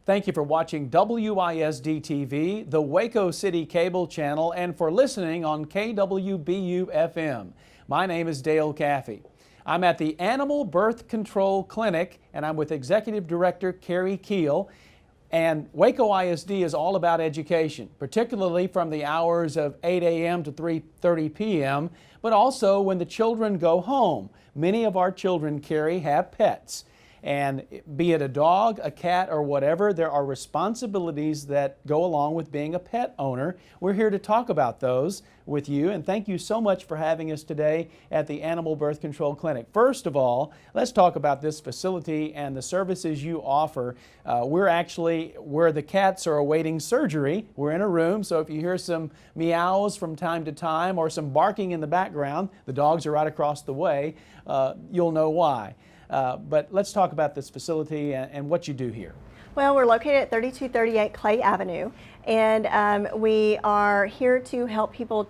Thank you for watching WISD TV, the Waco City Cable Channel, and for listening on KWBU FM. My name is Dale Caffey. I'm at the Animal Birth Control Clinic, and I'm with Executive Director Carrie Keel. And Waco ISD is all about education, particularly from the hours of 8 a.m. to 3:30 p.m., but also when the children go home. Many of our children, Carrie, have pets. And be it a dog, a cat, or whatever, there are responsibilities that go along with being a pet owner. We're here to talk about those with you, and thank you so much for having us today at the Animal Birth Control Clinic. First of all, let's talk about this facility and the services you offer. We're actually where the cats are awaiting surgery. We're in a room, so if you hear some meows from time to time or some barking in the background, the dogs are right across the way, you'll know why. But let's talk about this facility and what you do here. Well, we're located at 3238 Clay Avenue, and we are here to help people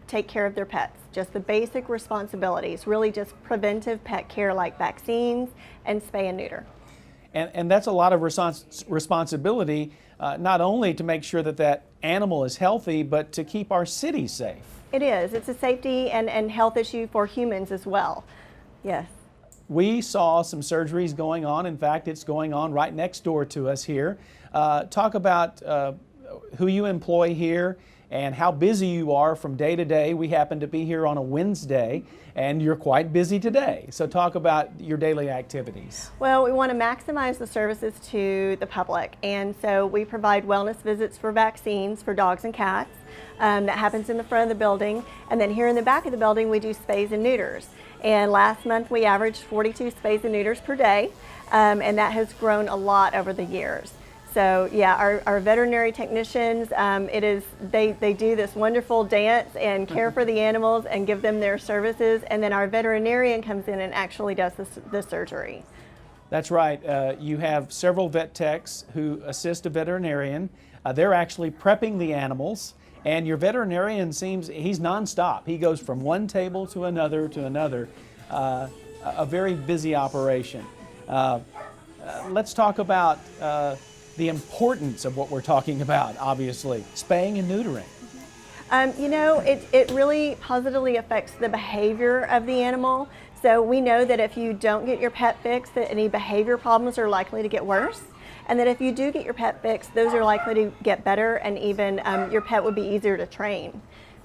take care of their pets. Just the basic responsibilities, really just preventive pet care like vaccines and spay and neuter. And that's a lot of responsibility, not only to make sure that that animal is healthy, but to keep our city safe. It is. It's a safety and health issue for humans as well. Yes. We saw some surgeries going on. In fact, it's going on right next door to us here. Talk about who you employ here and how busy you are from day to day. We happen to be here on a Wednesday, and you're quite busy today. So talk about your daily activities. Well, we want to maximize the services to the public, and so we provide wellness visits for vaccines for dogs and cats. That happens in the front of the building, and then here in the back of the building we do spays and neuters. And last month we averaged 42 spays and neuters per day, and that has grown a lot over the years. So yeah, our veterinary technicians, they do this wonderful dance and care for the animals and give them their services, and then our veterinarian comes in and actually does the surgery. That's right. You have several vet techs who assist a veterinarian. They're actually prepping the animals. And your veterinarian he's nonstop. He goes from one table to another, a very busy operation. Let's talk about the importance of what we're talking about, obviously, spaying and neutering. You know, it really positively affects the behavior of the animal. So we know that if you don't get your pet fixed, that any behavior problems are likely to get worse. And that if you do get your pet fixed, those are likely to get better, and even your pet would be easier to train.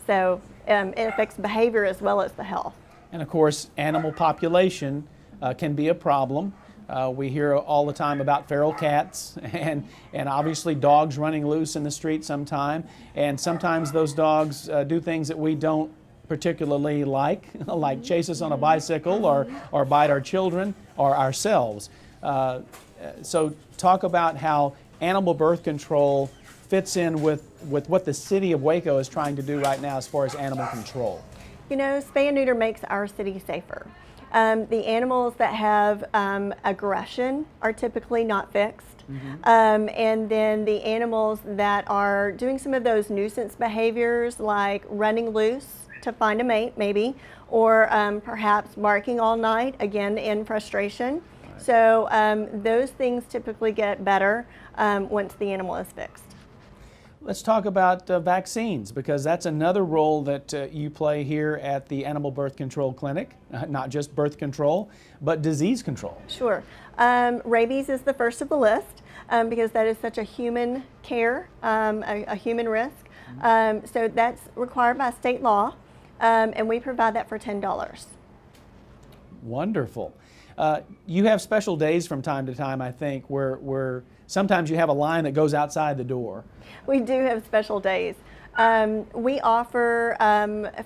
So it affects behavior as well as the health. And of course, animal population can be a problem. We hear all the time about feral cats and obviously dogs running loose in the street sometime. And sometimes those dogs do things that we don't particularly like chase us on a bicycle or bite our children or ourselves. So talk about how animal birth control fits in with what the city of Waco is trying to do right now as far as animal control. You know, spay and neuter makes our city safer. The animals that have aggression are typically not fixed. And then the animals that are doing some of those nuisance behaviors like running loose to find a mate maybe, or perhaps barking all night, again in frustration. So those things typically get better once the animal is fixed. Let's talk about vaccines, because that's another role that you play here at the Animal Birth Control Clinic, not just birth control, but disease control. Sure. Rabies is the first of the list because that is such a human care, a human risk. So that's required by state law, and we provide that for $10. Wonderful. You have special days from time to time, I think, where sometimes you have a line that goes outside the door. We do have special days. We offer,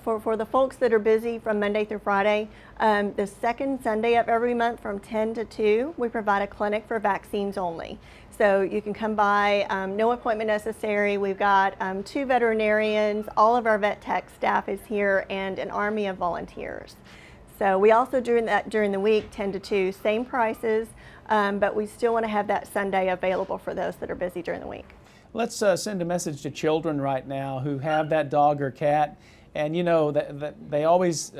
for the folks that are busy from Monday through Friday, the second Sunday of every month from 10 to 2, we provide a clinic for vaccines only. So you can come by, no appointment necessary. We've got 2 veterinarians, all of our vet tech staff is here, and an army of volunteers. So we also do that during the week, 10 to 2, same prices, but we still want to have that Sunday available for those that are busy during the week. Let's send a message to children right now who have that dog or cat And you know that they always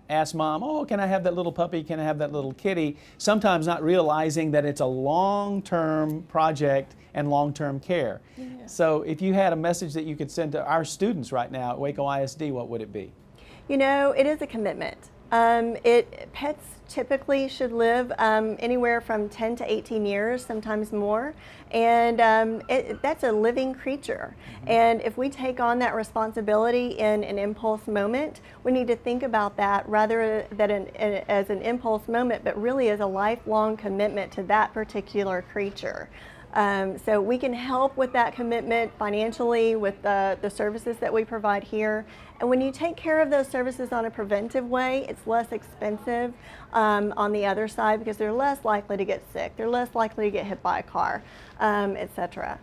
ask mom, oh, can I have that little puppy? Can I have that little kitty? Sometimes not realizing that it's a long-term project and long-term care. Yeah. So if you had a message that you could send to our students right now at Waco ISD, what would it be? You know, it is a commitment. Pets typically should live anywhere from 10 to 18 years, sometimes more, and that's a living creature. Mm-hmm. And if we take on that responsibility in an impulse moment, we need to think about that rather than as an impulse moment, but really as a lifelong commitment to that particular creature. So we can help with that commitment financially with the services that we provide here. And when you take care of those services on a preventive way, it's less expensive on the other side because they're less likely to get sick, they're less likely to get hit by a car, etc.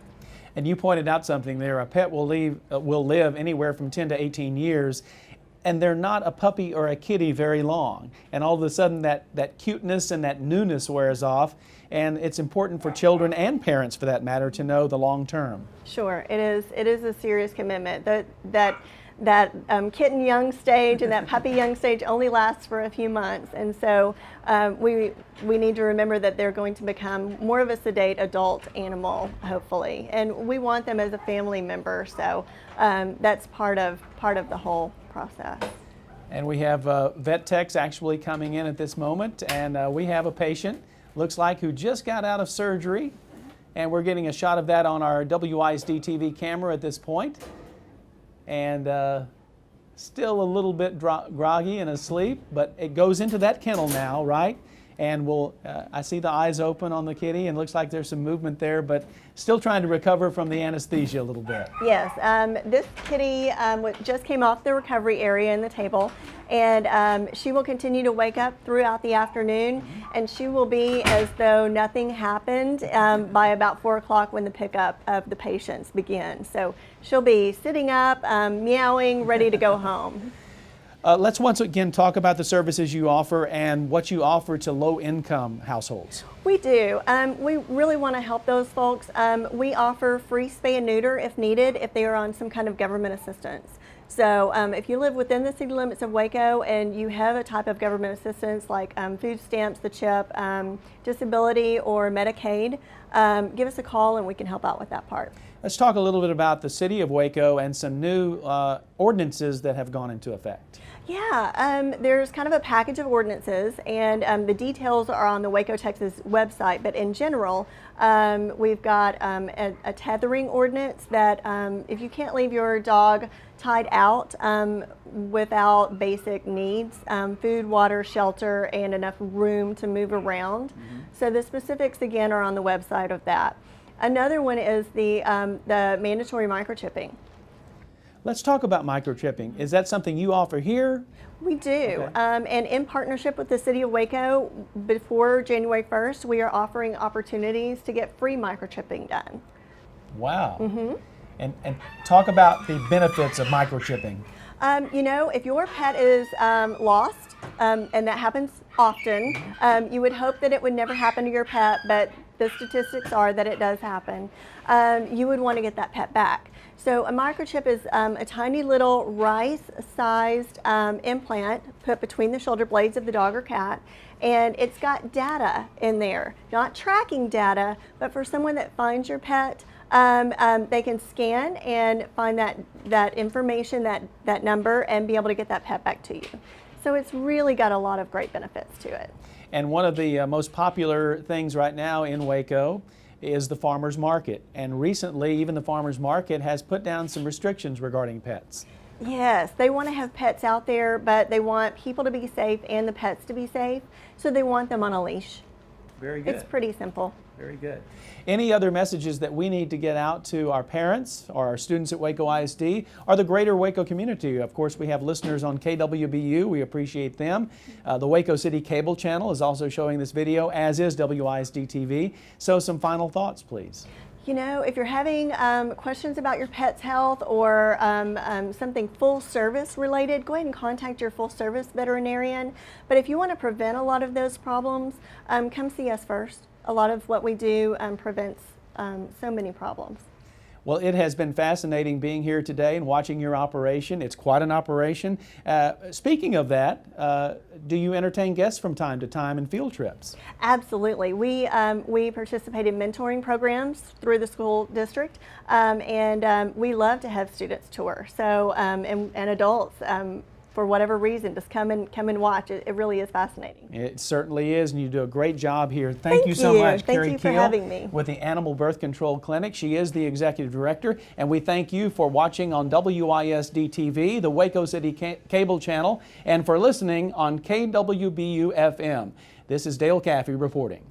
And you pointed out something there. A pet will live anywhere from 10 to 18 years. And they're not a puppy or a kitty very long. And all of a sudden that cuteness and that newness wears off. And it's important for children and parents, for that matter, to know the long term. Sure, it is. It is a serious commitment. That kitten young stage and that puppy young stage only lasts for a few months. And so we need to remember that they're going to become more of a sedate adult animal, hopefully. And we want them as a family member. So that's part of the whole process. And we have vet techs actually coming in at this moment, and we have a patient, looks like, who just got out of surgery, and we're getting a shot of that on our WISD TV camera at this point, and still a little bit groggy and asleep, but it goes into that kennel now, right? And I see the eyes open on the kitty, and it looks like there's some movement there, but still trying to recover from the anesthesia a little bit. Yes, this kitty just came off the recovery area in the table, and she will continue to wake up throughout the afternoon, and she will be as though nothing happened by about 4 o'clock when the pickup of the patients begins. So she'll be sitting up, meowing, ready to go home. Let's once again talk about the services you offer and what you offer to low-income households. We do. We really want to help those folks. We offer free spay and neuter if needed, if they are on some kind of government assistance. So if you live within the city limits of Waco and you have a type of government assistance like food stamps, the CHIP, disability, or Medicaid, give us a call and we can help out with that part. Let's talk a little bit about the city of Waco and some new ordinances that have gone into effect. Yeah, there's kind of a package of ordinances, and the details are on the Waco, Texas website. But in general, we've got a tethering ordinance that if you can't leave your dog tied out without basic needs, food, water, shelter, and enough room to move around. Mm-hmm. So the specifics, again, are on the website of that. Another one is the mandatory microchipping. Let's talk about microchipping. Is that something you offer here? We do, okay. And in partnership with the City of Waco, before January 1st, we are offering opportunities to get free microchipping done. Wow. Mm-hmm. And talk about the benefits of microchipping. You know, if your pet is lost, and that happens often, you would hope that it would never happen to your pet, but the statistics are that it does happen. You would want to get that pet back. So a microchip is a tiny little rice-sized implant put between the shoulder blades of the dog or cat, and it's got data in there, not tracking data, but for someone that finds your pet, they can scan and find that information, that number, and be able to get that pet back to you. So it's really got a lot of great benefits to it. And one of the most popular things right now in Waco is the farmers market. And recently, even the farmers market has put down some restrictions regarding pets. Yes, they want to have pets out there, but they want people to be safe and the pets to be safe, so they want them on a leash. Very good. It's pretty simple. Very good. Any other messages that we need to get out to our parents or our students at Waco ISD or the greater Waco community? Of course, we have listeners on KWBU. We appreciate them. The Waco City Cable Channel is also showing this video, as is WISD TV. So some final thoughts, please. You know, if you're having questions about your pet's health or something full service related, go ahead and contact your full service veterinarian. But if you want to prevent a lot of those problems, come see us first. A lot of what we do prevents so many problems. Well, it has been fascinating being here today and watching your operation. It's quite an operation. Speaking of that, do you entertain guests from time to time in field trips? Absolutely. We participate in mentoring programs through the school district, and we love to have students tour. So and adults. For whatever reason, just come and watch. It really is fascinating. It certainly is, and you do a great job here. Thank you so you. much, Thank Carrie you for Keel, having me. with the Animal Birth Control Clinic. She is the executive director, and we thank you for watching on WISD TV, the Waco City Cable Channel, and for listening on KWBU FM. This is Dale Caffey reporting.